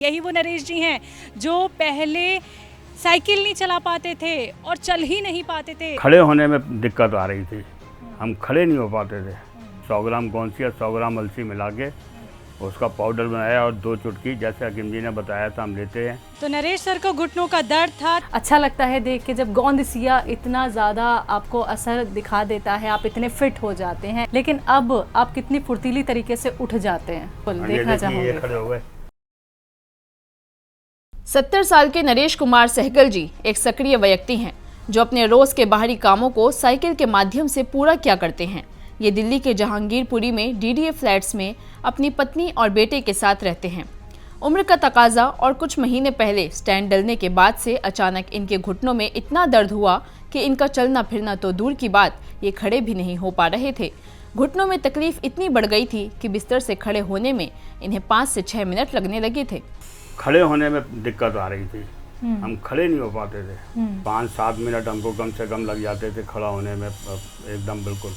यही वो नरेश जी हैं जो पहले साइकिल नहीं चला पाते थे और चल ही नहीं पाते थे। खड़े होने में दिक्कत आ रही थी, हम खड़े नहीं हो पाते थे। 100 ग्राम गोंसिया 100 ग्राम अलसी मिला के उसका पाउडर बनाया और 2 चुटकी जैसे हकीम जी ने बताया था हम लेते हैं। तो नरेश सर को घुटनों का दर्द था। अच्छा लगता है देख के जब गोंदसिया इतना ज़्यादा आपको असर दिखा देता है, आप इतने फिट हो जाते हैं। लेकिन अब आप कितनी फुर्तीली तरीके से उठ जाते हैं, देखना चाहूँगी। खड़े हो गए। 70 साल के नरेश कुमार सहगल जी एक सक्रिय व्यक्ति हैं जो अपने रोज के बाहरी कामों को साइकिल के माध्यम से पूरा किया करते हैं। ये दिल्ली के जहांगीरपुरी में डीडीए फ्लैट्स में अपनी पत्नी और बेटे के साथ रहते हैं। उम्र का तकाजा और कुछ महीने पहले स्टैंड डलने के बाद से अचानक इनके घुटनों में इतना दर्द हुआ कि इनका चलना फिरना तो दूर की बात, ये खड़े भी नहीं हो पा रहे थे। घुटनों में तकलीफ इतनी बढ़ गई थी कि बिस्तर से खड़े होने में इन्हें 5 से 6 मिनट लगने लगे थे। खड़े होने में दिक्कत आ रही थी, हम खड़े नहीं हो पाते थे। 5-7 मिनट हमको कम से कम लग जाते थे खड़ा होने में, एकदम बिल्कुल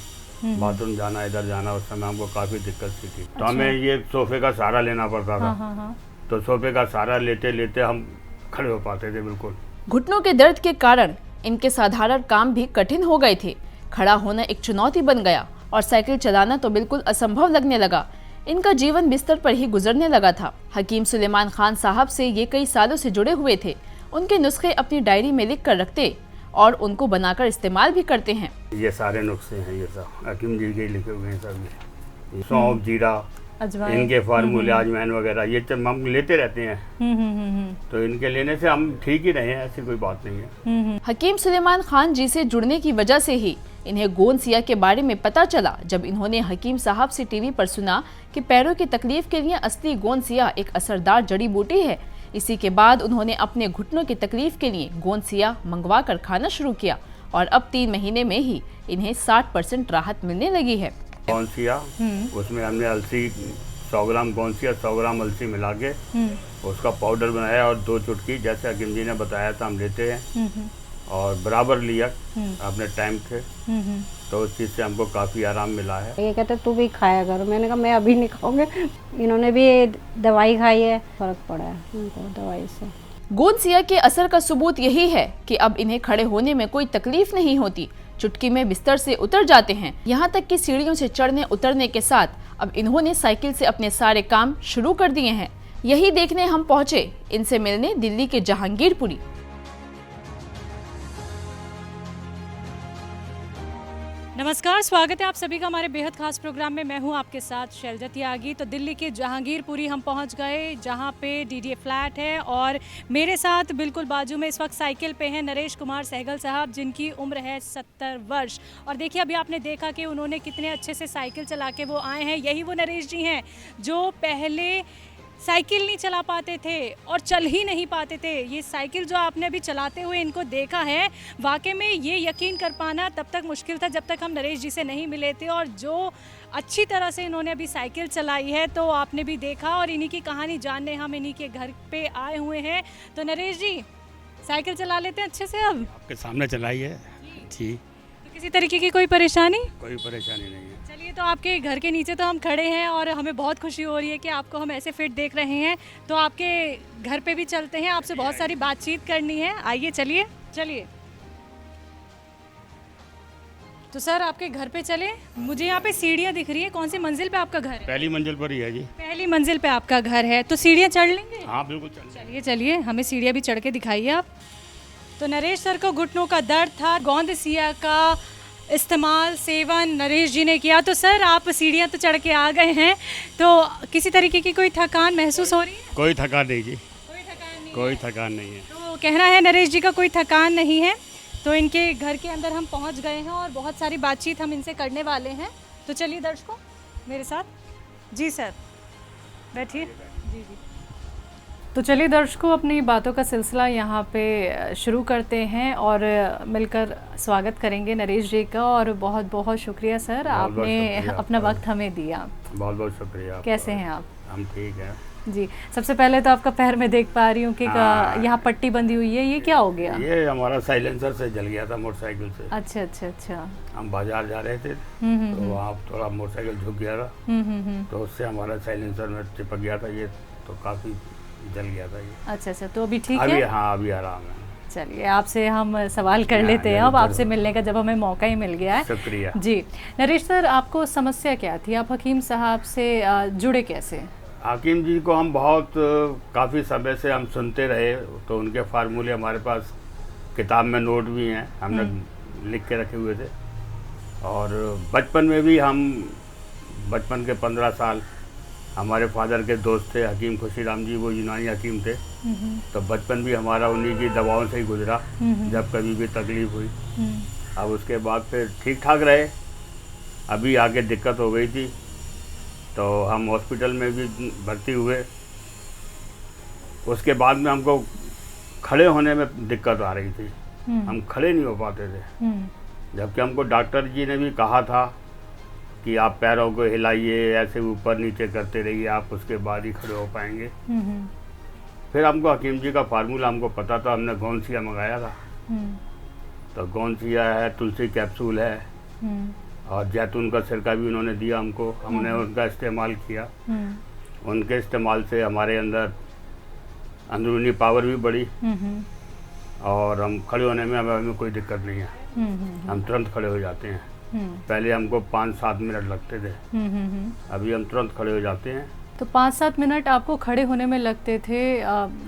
बाथरूम जाना इधर जाना, उस समय हमको काफ़ी दिक्कत सी थी। तो हमें ये सोफे का सहारा लेना पड़ता था। तो सोफे का सहारा लेते लेते हम खड़े हो पाते थे बिल्कुल। घुटनों के दर्द के कारण इनके साधारण काम भी कठिन हो गए थे। खड़ा होना एक चुनौती बन गया और साइकिल चलाना तो बिल्कुल असंभव लगने लगा। इनका जीवन बिस्तर पर ही गुजरने लगा था। हकीम सुलेमान खान साहब से ये कई सालों से जुड़े हुए थे। उनके नुस्खे अपनी डायरी में लिख कर रखते और उनको बनाकर इस्तेमाल भी करते हैं। ये सारे नुस्खे हैं, ये सब हकीम जी के लिखे हुए हैं सब। सौंफ, जीरा, इनके फार्मूले, अजवाइन वगैरह ये तो हम लेते रहते हैं। तो इनके लेने से हम ठीक ही रहे हैं, ऐसी कोई बात नहीं है। हकीम सुलेमान खान जी से जुड़ने की वजह से ही इन्हें गोंदसिया के बारे में पता चला जब इन्होंने हकीम साहब से टीवी पर सुना कि पैरों की तकलीफ के लिए असली गोंदसिया एक असरदार जड़ी बूटी है। इसी के बाद उन्होंने अपने घुटनों की तकलीफ के लिए गोंदसिया मंगवा कर खाना शुरू किया और अब 3 महीने में ही इन्हें 60% राहत मिलने लगी है। गोंदसिया, उसमें हमने अलसी 100 ग्राम गोंदसिया 100 ग्राम अलसी मिला के उसका पाउडर बनाया और 2 चुटकी जैसे हकीम जी ने बताया था हम लेते हैं और बराबर लिया अपने टाइम से। तो उस चीज़ से हमको काफ़ी आराम मिला है। ये कहते तू भी खाया कर, मैंने कहा मैं अभी नहीं खाऊंगी। इन्होंने भी दवाई खाई है, फर्क पड़ा है उनको दवाई से। गोंदसिया के असर का सबूत यही है कि अब इन्हें खड़े होने में कोई तकलीफ नहीं होती। चुटकी में बिस्तर से उतर जाते हैं। यहाँ तक कि सीढ़ियों से चढ़ने उतरने के साथ अब इन्होंने साइकिल से अपने सारे काम शुरू कर दिए हैं। यही देखने हम पहुँचे इनसे मिलने दिल्ली के जहांगीरपुरी। नमस्कार, स्वागत है आप सभी का हमारे बेहद खास प्रोग्राम में। मैं हूं आपके साथ शैलजा त्यागी। तो दिल्ली के जहांगीरपुरी हम पहुंच गए जहां पे डीडीए फ्लैट है और मेरे साथ बिल्कुल बाजू में इस वक्त साइकिल पे हैं नरेश कुमार सहगल साहब जिनकी उम्र है 70 वर्ष। और देखिए अभी आपने देखा कि उन्होंने कितने अच्छे से साइकिल चला के वो आए हैं। यही वो नरेश जी हैं जो पहले साइकिल नहीं चला पाते थे और चल ही नहीं पाते थे। ये साइकिल जो आपने अभी चलाते हुए इनको देखा है, वाकई में ये यकीन कर पाना तब तक मुश्किल था जब तक हम नरेश जी से नहीं मिले थे। और जो अच्छी तरह से इन्होंने अभी साइकिल चलाई है तो आपने भी देखा और इन्हीं की कहानी जानने हम इन्हीं के घर पे आए हुए हैं। तो नरेश जी साइकिल चला लेते हैं अच्छे से? अब आपके सामने चलाई है ठीक। तो किसी तरीके की कोई परेशानी? कोई परेशानी नहीं है। चलिए, तो आपके घर के नीचे तो हम खड़े हैं और हमें बहुत खुशी हो रही है कि आपको हम ऐसे फिट देख रहे हैं। तो आपके घर पे भी चलते हैं, आपसे बहुत सारी बातचीत करनी है। आइए चलिए चलिए। तो सर आपके घर पे चले। मुझे यहाँ पे सीढ़ियाँ दिख रही है। कौन सी मंजिल पे आपका घर है? पहली मंजिल पर ही है जी। पहली मंजिल पे आपका घर है, तो सीढ़ियाँ चढ़ लेंगे? हाँ बिल्कुल चलिए चलिए, हमें सीढ़ियाँ भी चढ़ के दिखाइए आप। तो नरेश सर को घुटनों का दर्द था, गोंदसिया का इस्तेमाल सेवन नरेश जी ने किया। तो सर आप सीढ़ियाँ तो चढ़ के आ गए हैं, तो किसी तरीके की कोई थकान महसूस हो रही है? कोई थकान नहीं जी, कोई थकान नहीं? कोई थकान नहीं है। तो कहना है नरेश जी का कोई थकान नहीं है। तो इनके घर के अंदर हम पहुंच गए हैं और बहुत सारी बातचीत हम इनसे करने वाले हैं। तो चलिए दर्शकों मेरे साथ। जी सर बैठिए। जी जी। तो चलिए दर्शकों, अपनी बातों का सिलसिला यहाँ पे शुरू करते हैं और मिलकर स्वागत करेंगे नरेश जी का। और बहुत बहुत शुक्रिया सर, आपने अपना वक्त हमें दिया। बहुत बहुत शुक्रिया। कैसे हैं आप? हम ठीक हैं जी। सबसे पहले तो आपका पैर में देख पा रही हूँ कि यहाँ पट्टी बंधी हुई है, ये क्या हो गया? ये हमारा साइलेंसर से जल गया था मोटरसाइकिल से। अच्छा अच्छा अच्छा। हम बाजार जा रहे थे तो वहाँ थोड़ा मोटरसाइकिल झुक गया था तो उससे हमारा साइलेंसर में चिपक गया था ये। तो काफ़ी जल गया था ये। अच्छा अच्छा, तो अभी ठीक अभी है? हाँ अभी आराम है। चलिए, आपसे हम सवाल कर हाँ, लेते हैं अब, जरूर, आपसे जरूर। मिलने का जब हमें मौका ही मिल गया है। शुक्रिया। जी नरेश सर, आपको समस्या क्या थी? आप हकीम साहब से जुड़े कैसे? हकीम जी को हम बहुत काफ़ी समय से हम सुनते रहे, तो उनके फार्मूले हमारे पास किताब में नोट भी हैं, हमने लिख के रखे हुए थे। और बचपन में भी हम, बचपन के 15 साल हमारे फादर के दोस्त थे हकीम खुशीराम जी, वो यूनानी हकीम थे। तो बचपन भी हमारा उन्हीं की दवाओं से ही गुजरा जब कभी भी तकलीफ़ हुई। अब उसके बाद फिर ठीक ठाक रहे। अभी आगे दिक्कत हो गई थी तो हम हॉस्पिटल में भी भर्ती हुए। उसके बाद में हमको खड़े होने में दिक्कत आ रही थी, हम खड़े नहीं हो पाते थे। जबकि हमको डॉक्टर जी ने भी कहा था कि आप पैरों को हिलाइए, ऐसे ऊपर नीचे करते रहिए, आप उसके बाद ही खड़े हो पाएंगे। फिर हमको हकीम जी का फार्मूला हमको पता था, हमने गोंसिया मंगाया था। तो गोंसिया है, तुलसी कैप्सूल है और जैतून का सिरका भी उन्होंने दिया हमको, हमने उनका इस्तेमाल किया। उनके इस्तेमाल से हमारे अंदर अंदरूनी पावर भी बढ़ी और हम खड़े होने में हमें कोई दिक्कत नहीं है, हम तुरंत खड़े हो जाते हैं। पहले हमको 5-7 मिनट लगते थे, अभी हम तुरंत खड़े हो जाते हैं। तो 5-7 मिनट आपको खड़े होने में लगते थे,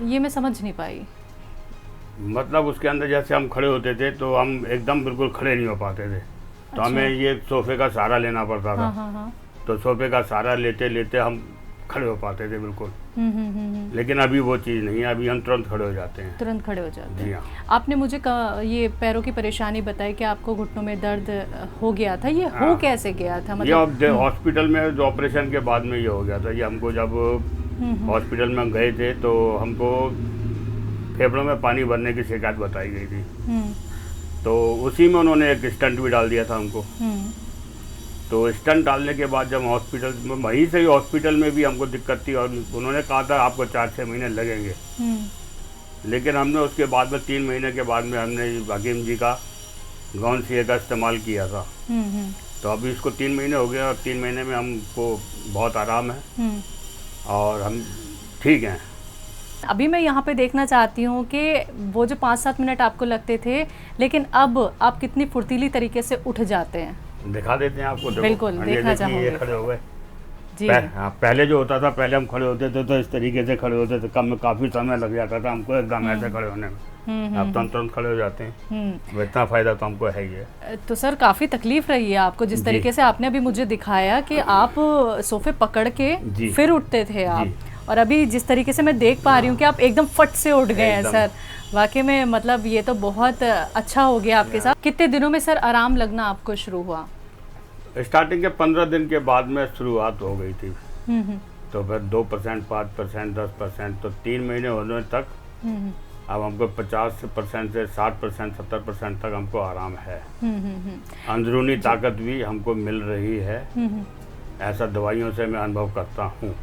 ये मैं समझ नहीं पाई। मतलब उसके अंदर जैसे हम खड़े होते थे तो हम एकदम बिल्कुल खड़े नहीं हो पाते थे। तो हमें ये सोफे का सहारा लेना पड़ता था। हाँ। तो सोफे का सहारा लेते लेते हम खड़े हो पाते थे बिल्कुल। लेकिन अभी वो चीज़ नहीं है, अभी हम तुरंत खड़े हो जाते हैं। तुरंत खड़े हो जाते जी हैं। हाँ। आपने मुझे ये पैरों की परेशानी बताई कि आपको घुटनों में दर्द हो गया था, ये हो कैसे गया था? ये अब हॉस्पिटल में जो ऑपरेशन के बाद में ये हो गया था। ये हमको जब हॉस्पिटल में गए थे तो हमको फेफड़ों में पानी भरने की शिकायत बताई गई थी। तो उसी में उन्होंने एक स्टंट भी डाल दिया था हमको। तो स्टंट डालने के बाद जब हॉस्पिटल में, वहीं से ही हॉस्पिटल में भी हमको दिक्कत थी और उन्होंने कहा था आपको 4-6 महीने लगेंगे। लेकिन हमने उसके बाद में 3 महीने के बाद में हमने हकीम जी का गोंसिया का इस्तेमाल किया था। तो अभी इसको 3 महीने हो गए और 3 महीने में हमको बहुत आराम है और हम ठीक हैं। अभी मैं यहाँ पे देखना चाहती हूँ कि वो जो 5-7 मिनट आपको लगते थे, लेकिन अब आप कितनी फुर्तीली तरीके से उठ जाते हैं। दिखा देते हैं आपको, देखो। बिल्कुल, ये देखना देखिए, ये चाहूँगी। खड़े हो गए। जी पहले जो होता था, पहले हम खड़े होते थे तो इस तरीके से खड़े होते थे, काफ़ी समय लग जाता था हमको एकदम ऐसे खड़े होने में। अब तो हम तुरंत खड़े हो जाते हैं। वो इतना फ़ायदा तो हमको है ही है। तो सर, काफ़ी तकलीफ रही है आपको, जिस तरीके से आपने अभी मुझे दिखाया कि आप सोफे पकड़ के जी। फिर उठते थे आप, और अभी जिस तरीके से मैं देख पा रही हूँ कि आप एकदम फट से उठ गए हैं। एकदम। सर वाकई में मतलब ये तो बहुत अच्छा हो गया आपके साथ। कितने दिनों में सर आराम लगना आपको शुरू हुआ? स्टार्टिंग के 15 दिन के बाद में शुरुआत हो गई थी। तो फिर 2%, 5%, 10%, तो 3 महीने होने तक अब हमको 50% से 60%, 70% तक हमको आराम है। अंदरूनी ताकत भी हमको मिल रही है, ऐसा दवाइयों से मैं अनुभव करता हूँ।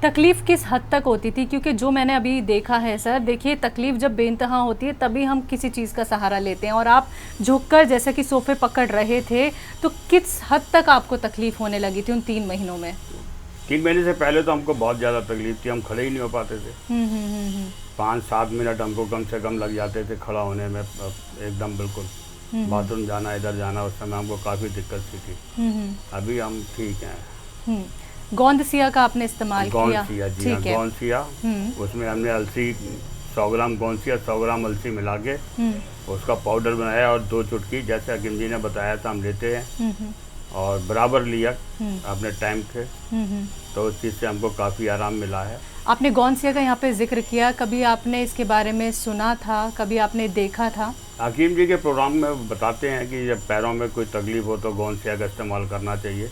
तकलीफ किस हद तक होती थी? क्योंकि जो मैंने अभी देखा है सर, देखिए तकलीफ जब बेइंतहा होती है तभी हम किसी चीज़ का सहारा लेते हैं, और आप झुककर जैसे कि सोफे पकड़ रहे थे, तो किस हद तक आपको तकलीफ होने लगी थी उन 3 महीनों में? 3 महीने से पहले तो हमको बहुत ज़्यादा तकलीफ थी, हम खड़े ही नहीं हो पाते थे। 5-7 मिनट हमको कम से कम लग जाते थे खड़ा होने में, एकदम बिल्कुल। बाथरूम जाना, इधर जाना, उस समय हमको काफ़ी दिक्कत सी थी। अभी हम ठीक हैं। गोंसिया का आपने इस्तेमाल किया? गोंसिया, जी हाँ, ठीक है। गोंसिया। उसमें हमने अलसी 100 ग्राम गोंसिया, 100 ग्राम अलसी मिला के उसका पाउडर बनाया और 2 चुटकी जैसे हकीम जी ने बताया था हम लेते हैं, और बराबर लिया अपने टाइम से। तो उस चीज़ से हमको काफ़ी आराम मिला है। आपने गोंसिया का यहाँ पे जिक्र किया, कभी आपने इसके बारे में सुना था, कभी आपने देखा था? हकीम जी के प्रोग्राम में बताते हैं कि जब पैरों में कोई तकलीफ हो तो गोंसिया का इस्तेमाल करना चाहिए,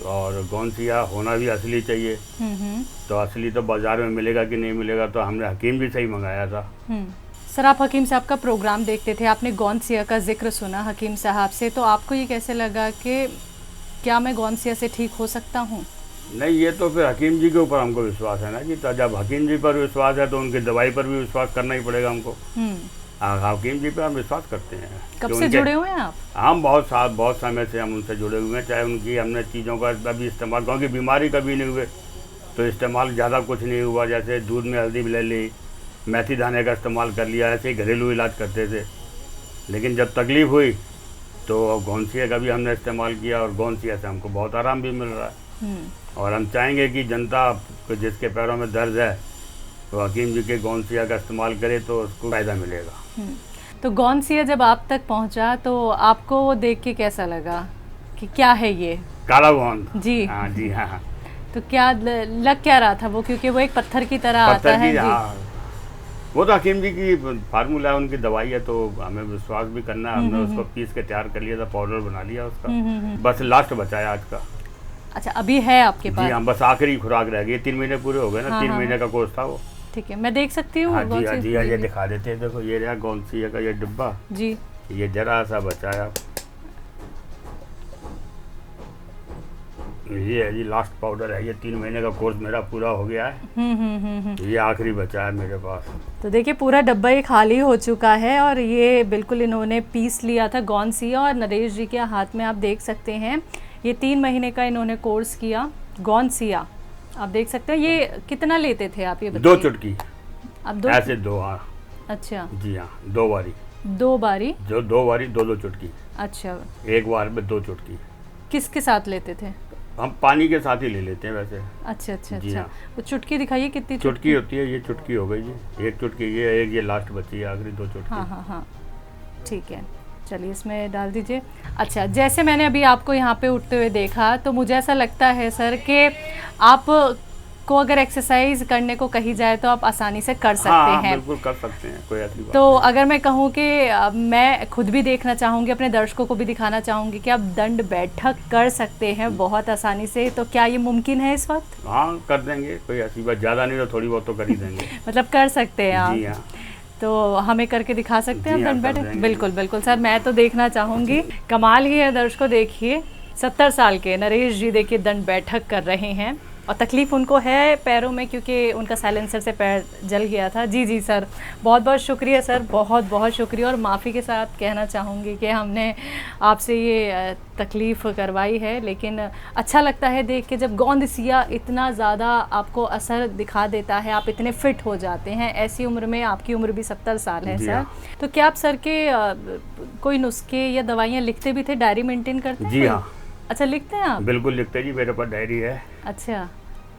और गोंसिया होना भी असली चाहिए। तो असली तो बाज़ार में मिलेगा कि नहीं मिलेगा, तो हमने हकीम जी से ही मंगाया था। सर, आप हकीम साहब का प्रोग्राम देखते थे, आपने गोंसिया का जिक्र सुना हकीम साहब से, तो आपको ये कैसे लगा कि क्या मैं गोंसिया से ठीक हो सकता हूँ? नहीं, ये तो फिर हकीम जी के ऊपर हमको विश्वास है ना कि जब हकीम जी पर विश्वास है तो उनकी दवाई पर भी विश्वास करना ही पड़ेगा हमको। हकीम जी पे हम विश्वास करते हैं। कब से जुड़े हुए हैं आप? हम बहुत समय से हम उनसे जुड़े हुए हैं, चाहे उनकी हमने चीज़ों का अभी इस्तेमाल, क्योंकि बीमारी कभी नहीं हुए तो इस्तेमाल ज़्यादा कुछ नहीं हुआ, जैसे दूध में हल्दी ले ली, मेथी दाने का इस्तेमाल कर लिया, ऐसे ही घरेलू इलाज करते थे। लेकिन जब तकलीफ़ हुई तो गोंदसिया का भी हमने इस्तेमाल किया और गोंदसिया से हमको बहुत आराम भी मिल रहा है। और हम चाहेंगे कि जनता को जिसके पैरों में दर्द है तो हकीम जी के गोंदसिया का इस्तेमाल करे तो उसको फ़ायदा मिलेगा। तो गोंदसिया जब आप तक पहुंचा तो आपको वो देख के कैसा लगा कि क्या है ये? काला गोंद। जी हाँ जी हाँ। तो क्या लग क्या रहा था वो, क्योंकि वो एक पत्थर की तरह आता पत्थर है की, जी। हाँ वो तो हकीम जी की फार्मूला है, उनकी दवाई है, तो हमें विश्वास भी करना है। हमने उसको पीस के तैयार कर लिया था, पाउडर बना लिया उसका। बस लास्ट बचा है आज का। अच्छा, अभी है आपके जी पास? हाँ, बस आखिरी खुराक रह गई, 3 महीने पूरे हो गए ना। 3 महीने का कोर्स था वो। ठीक है, मैं देख सकती हूँ? हाँ जी हाँ गोंदसिया? जी हाँ, ये दिखा देते हैं। देखो ये रहा गोंदसिया का ये डिब्बा, जी। ये जरा सा बचा है। ये है जी लास्ट पाउडर है, ये 3 महीने का कोर्स मेरा पूरा हो गया है। ये आखिरी बचा है मेरे पास। तो देखिए पूरा डब्बा ही खाली हो चुका है और ये बिल्कुल इन्होंने पीस लिया था गोंदसिया, और नरेश जी के हाथ में आप देख सकते हैं ये 3 महीने का इन्होंने कोर्स किया गोंदसिया। आप देख सकते हैं। ये कितना लेते थे आप, ये 2 बताइए? चुटकी अब 2? ऐसे 2, हाँ अच्छा, जी हाँ, 2 बारी। 2 बारी? जो 2 बारी 2-2 चुटकी, अच्छा, एक बार में 2 चुटकी। किसके साथ लेते थे? हम पानी के साथ ही ले लेते हैं वैसे। अच्छा अच्छा जी अच्छा। हाँ। वो चुटकी दिखाइए, कितनी चुटकी होती है, ये चुटकी हो गई जी, एक चुटकी ये, एक ये लास्ट बची है, आखिरी 2 चुटकी। हाँ हाँ हाँ, ठीक है, चलिए इसमें डाल दीजिए। अच्छा, जैसे मैंने अभी आपको यहाँ पे उठते हुए देखा तो मुझे ऐसा लगता है सर कि आप को अगर एक्सरसाइज करने को कही जाए तो आप आसानी से कर सकते हाँ, हैं। बिल्कुल कर सकते हैं, कोई ऐसी बात तो नहीं। अगर मैं कहूँ कि मैं खुद भी देखना चाहूँगी, अपने दर्शकों को भी दिखाना चाहूँगी कि आप दंड बैठक कर सकते हैं बहुत आसानी से, तो क्या ये मुमकिन है इस वक्त? हाँ कर देंगे, कोई ऐसी बात ज़्यादा नहीं तो थोड़ी बहुत तो कर ही देंगे। मतलब कर सकते हैं जी आप? हाँ। तो हमें करके दिखा सकते हैं जी आप हाँ, दंड कर बैठक? देंगे। बिल्कुल बिल्कुल सर, मैं तो देखना चाहूँगी। कमाल ही है दर्शकों, देखिए 70 साल के नरेश जी देखिए दंड बैठक कर रहे हैं, और तकलीफ़ उनको है पैरों में क्योंकि उनका साइलेंसर से पैर जल गया था। जी जी सर, बहुत बहुत शुक्रिया सर, बहुत बहुत शुक्रिया। और माफ़ी के साथ कहना चाहूँगी कि हमने आपसे ये तकलीफ़ करवाई है, लेकिन अच्छा लगता है देख के जब गोंदसिया इतना ज़्यादा आपको असर दिखा देता है, आप इतने फिट हो जाते हैं ऐसी उम्र में। आपकी उम्र भी 70 साल है जी सर। हाँ। तो क्या आप सर के कोई नुस्खे या दवाइयाँ लिखते भी थे, डायरी मेंटेन करते हैं? जी हाँ। अच्छा, लिखते हैं आप? बिल्कुल लिखते जी, मेरे पास डायरी है, अच्छा,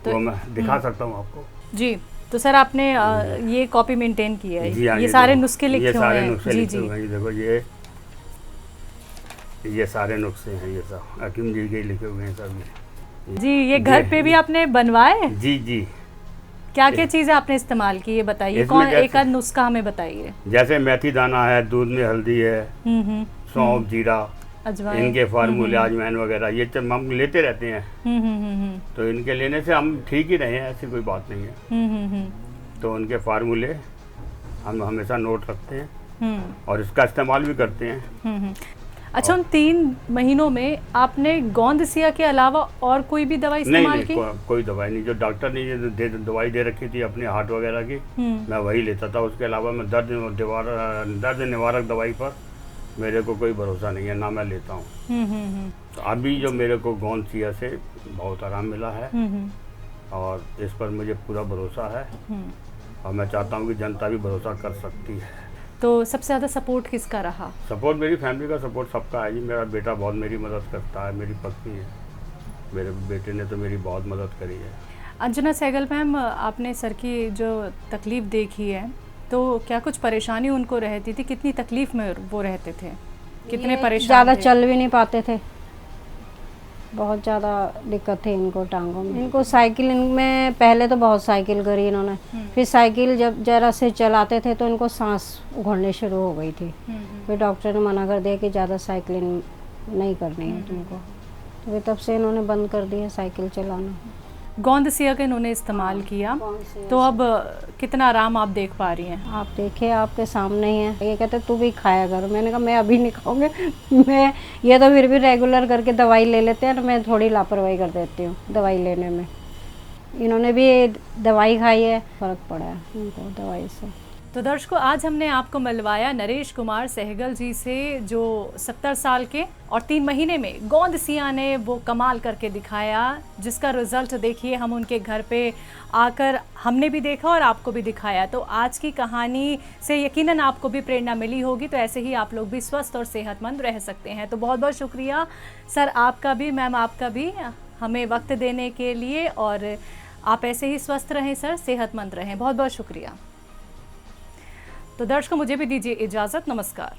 तो मैं दिखा सकता हूँ आपको। जी। तो सर आपने ये कॉपी मेंटेन की है? जी हाँ, ये सारे देखो, नुस्खे लिखे ये हुए सारे हैं? नुस्खे जी लिखे जी। हुए हैं, देखो ये सारे नुस्खे हैं, ये सब हकीम जी के लिखे हुए हैं सब। जी, ये घर पे भी आपने बनवाए? जी जी। क्या क्या चीज़ें आपने इस्तेमाल की ये बताइए, इसमें कौन जैसे- एक आध नुस्खा हमें बताइए। जैसे मेथी दाना है, दूध में हल्दी है, सौंफ, जीरा, अजवाइन। इनके फार्मूले, अजवाइन वगैरह ये हम लेते रहते हैं। हम्म। तो इनके लेने से हम ठीक ही रहे हैं, ऐसी कोई बात नहीं है। तो उनके फार्मूले हम हमेशा नोट रखते हैं और इसका इस्तेमाल भी करते हैं। अच्छा, उन 3 महीनों में आपने गोंदसिया के अलावा और कोई भी दवाई नहीं इस्तेमाल नहीं, की? कोई दवाई नहीं। जो डॉक्टर ने ये दवाई दे रखी थी अपने हार्ट वगैरह की, मैं वही लेता था। उसके अलावा मैं दर्द निवारक दवाई पर मेरे को कोई भरोसा नहीं है, ना मैं लेता हूँ। तो अभी जो मेरे को गोंदसिया से बहुत आराम मिला है और इस पर मुझे पूरा भरोसा है, और मैं चाहता हूँ कि जनता भी भरोसा कर सकती है। तो सबसे ज़्यादा सपोर्ट किसका रहा? सपोर्ट मेरी फैमिली का सपोर्ट सबका है जी। मेरा बेटा बहुत मेरी मदद करता है, मेरी पत्नी है, मेरे बेटे ने तो मेरी बहुत मदद करी है। अंजना सहगल मैम, आपने सर की जो तकलीफ़ देखी है, तो क्या कुछ परेशानी उनको रहती थी? कितनी तकलीफ़ में वो रहते थे? कितने परेशान ज़्यादा थे? चल भी नहीं पाते थे, बहुत ज़्यादा दिक्कत थी इनको टांगों में। इनको साइकिल में पहले तो बहुत साइकिल करी इन्होंने, फिर साइकिल जब जरा से चलाते थे तो इनको सांस उखड़ने शुरू हो गई थी। फिर डॉक्टर ने मना कर दिया कि ज़्यादा साइकिलिंग नहीं करनी है तुमको, तो फिर तब से इन्होंने बंद कर दिया साइकिल चलाना। गोंदसिया का इन्होंने इस्तेमाल किया, तो अब कितना आराम आप देख पा रही हैं? आप देखिए, आपके सामने ही है। ये कहते तू भी खाया कर, मैंने कहा मैं अभी नहीं खाऊंगी। मैं ये तो फिर भी रेगुलर करके दवाई ले लेते हैं, तो मैं थोड़ी लापरवाही कर देती हूँ दवाई लेने में। इन्होंने भी दवाई खाई है, फ़र्क पड़ा है उनको दवाई से। तो दर्शकों, आज हमने आपको मिलवाया नरेश कुमार सहगल जी से, जो 70 साल के और 3 महीने में गोंद सिया ने वो कमाल करके दिखाया, जिसका रिजल्ट देखिए हम उनके घर पे आकर हमने भी देखा और आपको भी दिखाया। तो आज की कहानी से यकीनन आपको भी प्रेरणा मिली होगी, तो ऐसे ही आप लोग भी स्वस्थ और सेहतमंद रह सकते हैं। तो बहुत बहुत शुक्रिया सर आपका भी, मैम आपका भी, हमें वक्त देने के लिए, और आप ऐसे ही स्वस्थ रहें सर, सेहतमंद रहें। बहुत बहुत शुक्रिया। तो दर्शकों, मुझे भी दीजिए इजाज़त। नमस्कार।